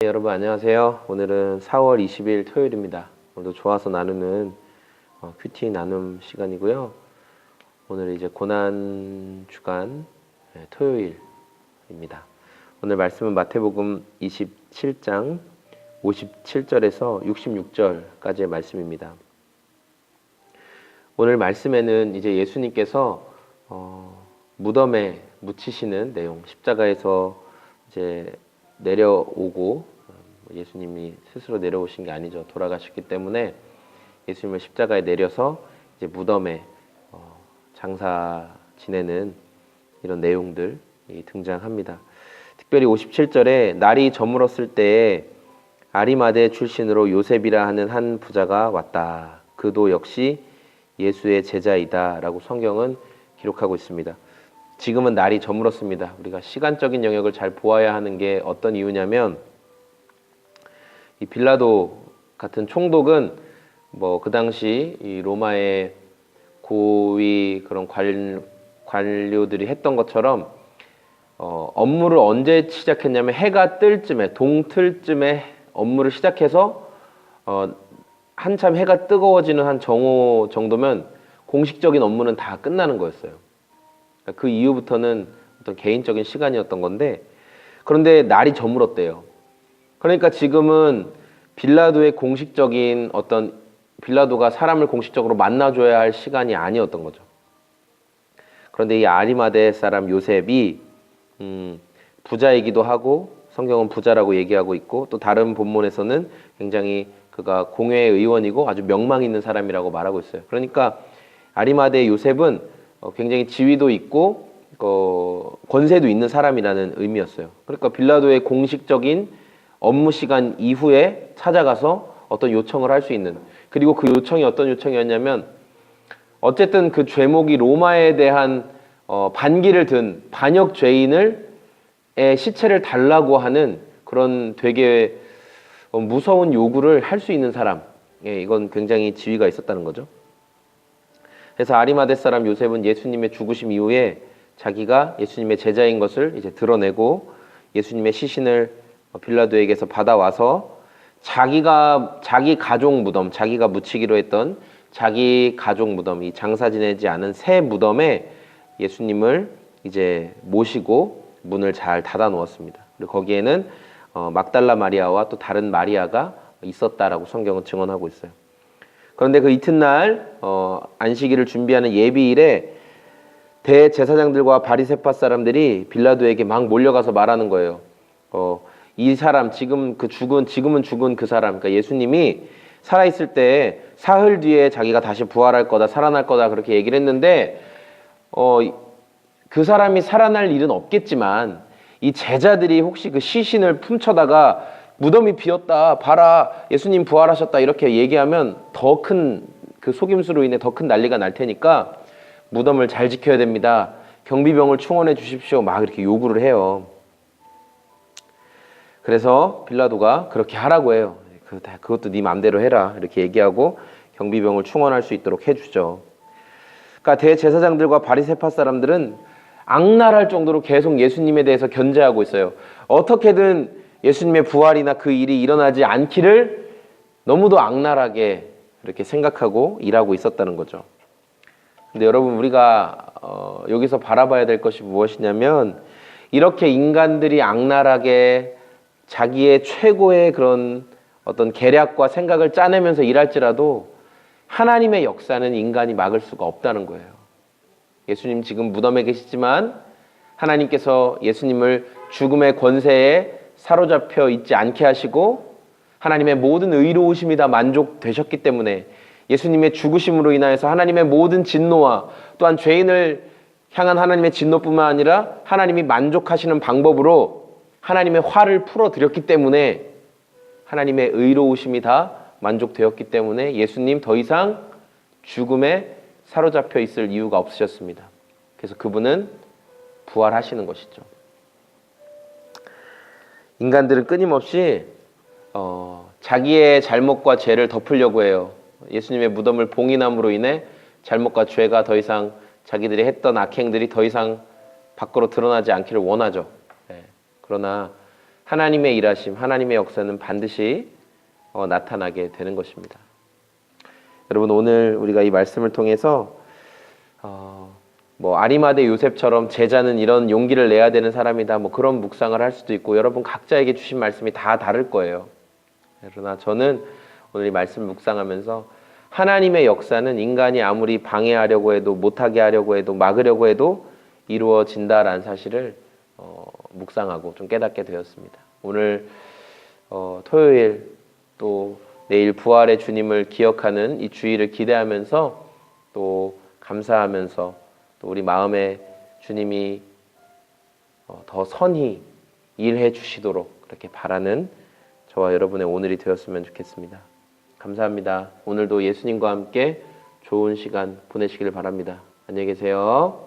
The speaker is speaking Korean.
네, 여러분 안녕하세요. 오늘은 4월 20일 토요일입니다. 오늘도 좋아서 나누는 큐티 나눔 시간이고요. 오늘 이제 고난 주간 토요일입니다. 오늘 말씀은 마태복음 27장 57절에서 66절까지의 말씀입니다. 오늘 말씀에는 이제 예수님께서 무덤에 묻히시는 내용, 십자가에서 이제 내려오고, 예수님이 스스로 내려오신 게 아니죠. 돌아가셨기 때문에 예수님을 십자가에 내려서 이제 무덤에 장사 지내는 이런 내용들이 등장합니다. 특별히 57절에 날이 저물었을 때에 아리마대 출신으로 요셉이라 하는 한 부자가 왔다. 그도 역시 예수의 제자이다 라고 성경은 기록하고 있습니다. 지금은 날이 저물었습니다. 우리가 시간적인 영역을 잘 보아야 하는 게 어떤 이유냐면, 이 빌라도 같은 총독은 그 당시 이 로마의 고위 그런 관료들이 했던 것처럼 업무를 언제 시작했냐면 해가 뜰 쯤에, 동틀쯤에 업무를 시작해서 한참 해가 뜨거워지는 한 정오 정도면 공식적인 업무는 다 끝나는 거였어요. 그 이후부터는 어떤 개인적인 시간이었던 건데, 그런데 날이 저물었대요. 그러니까 지금은 빌라도의 공식적인 빌라도가 사람을 공식적으로 만나줘야 할 시간이 아니었던 거죠. 그런데 이 아리마대 사람 요셉이 부자이기도 하고, 성경은 부자라고 얘기하고 있고, 또 다른 본문에서는 굉장히 그가 공회의 의원이고 아주 명망 있는 사람이라고 말하고 있어요. 그러니까 아리마대 요셉은 굉장히 지위도 있고 권세도 있는 사람이라는 의미였어요. 그러니까 빌라도의 공식적인 업무 시간 이후에 찾아가서 어떤 요청을 할 수 있는, 그리고 그 요청이 어떤 요청이었냐면, 어쨌든 그 죄목이 로마에 대한 반기를 든 반역 죄인의 시체를 달라고 하는 그런 되게 무서운 요구를 할 수 있는 사람. 이건 굉장히 지위가 있었다는 거죠. 그래서 아리마대 사람 요셉은 예수님의 죽으심 이후에 자기가 예수님의 제자인 것을 이제 드러내고, 예수님의 시신을 빌라도에게서 받아와서 자기 가족 무덤, 자기가 묻히기로 했던 자기 가족 무덤, 이 장사 지내지 않은 새 무덤에 예수님을 이제 모시고 문을 잘 닫아 놓았습니다. 그리고 거기에는 막달라 마리아와 또 다른 마리아가 있었다라고 성경은 증언하고 있어요. 그런데 그 이튿날 안식일을 준비하는 예비일에 대제사장들과 바리새파 사람들이 빌라도에게 막 몰려가서 말하는 거예요. 이 사람 지금은 죽은 그 사람, 그러니까 예수님이 살아있을 때 사흘 뒤에 자기가 다시 부활할 거다, 살아날 거다, 그렇게 얘기를 했는데 그 사람이 살아날 일은 없겠지만 이 제자들이 혹시 그 시신을 훔쳐다가 무덤이 비었다, 봐라, 예수님 부활하셨다, 이렇게 얘기하면 더 큰 그 속임수로 인해 더 큰 난리가 날 테니까 무덤을 잘 지켜야 됩니다, 경비병을 충원해 주십시오, 막 이렇게 요구를 해요. 그래서 빌라도가 그렇게 하라고 해요. 그것도 네 맘대로 해라, 이렇게 얘기하고 경비병을 충원할 수 있도록 해주죠. 그러니까 대제사장들과 바리새파 사람들은 악랄할 정도로 계속 예수님에 대해서 견제하고 있어요. 어떻게든 예수님의 부활이나 그 일이 일어나지 않기를 너무도 악랄하게 이렇게 생각하고 일하고 있었다는 거죠. 근데 여러분, 우리가 여기서 바라봐야 될 것이 무엇이냐면, 이렇게 인간들이 악랄하게 자기의 최고의 그런 어떤 계략과 생각을 짜내면서 일할지라도 하나님의 역사는 인간이 막을 수가 없다는 거예요. 예수님 지금 무덤에 계시지만 하나님께서 예수님을 죽음의 권세에 사로잡혀 있지 않게 하시고 하나님의 모든 의로우심이 다 만족되셨기 때문에, 예수님의 죽으심으로 인하여서 하나님의 모든 진노와 또한 죄인을 향한 하나님의 진노뿐만 아니라 하나님이 만족하시는 방법으로 하나님의 화를 풀어드렸기 때문에, 하나님의 의로우심이 다 만족되었기 때문에 예수님 더 이상 죽음에 사로잡혀 있을 이유가 없으셨습니다. 그래서 그분은 부활하시는 것이죠. 인간들은 끊임없이 자기의 잘못과 죄를 덮으려고 해요. 예수님의 무덤을 봉인함으로 인해 잘못과 죄가 더 이상, 자기들이 했던 악행들이 더 이상 밖으로 드러나지 않기를 원하죠. 그러나 하나님의 일하심, 하나님의 역사는 반드시 나타나게 되는 것입니다. 여러분, 오늘 우리가 이 말씀을 통해서 아리마대 요셉처럼 제자는 이런 용기를 내야 되는 사람이다, 그런 묵상을 할 수도 있고, 여러분 각자에게 주신 말씀이 다 다를 거예요. 그러나 저는 오늘 이 말씀을 묵상하면서 하나님의 역사는 인간이 아무리 방해하려고 해도, 못하게 하려고 해도, 막으려고 해도 이루어진다라는 사실을 묵상하고 좀 깨닫게 되었습니다. 오늘 토요일 또 내일 부활의 주님을 기억하는 이 주일을 기대하면서 또 감사하면서 또 우리 마음에 주님이 더 선히 일해 주시도록 그렇게 바라는 저와 여러분의 오늘이 되었으면 좋겠습니다. 감사합니다. 오늘도 예수님과 함께 좋은 시간 보내시길 바랍니다. 안녕히 계세요.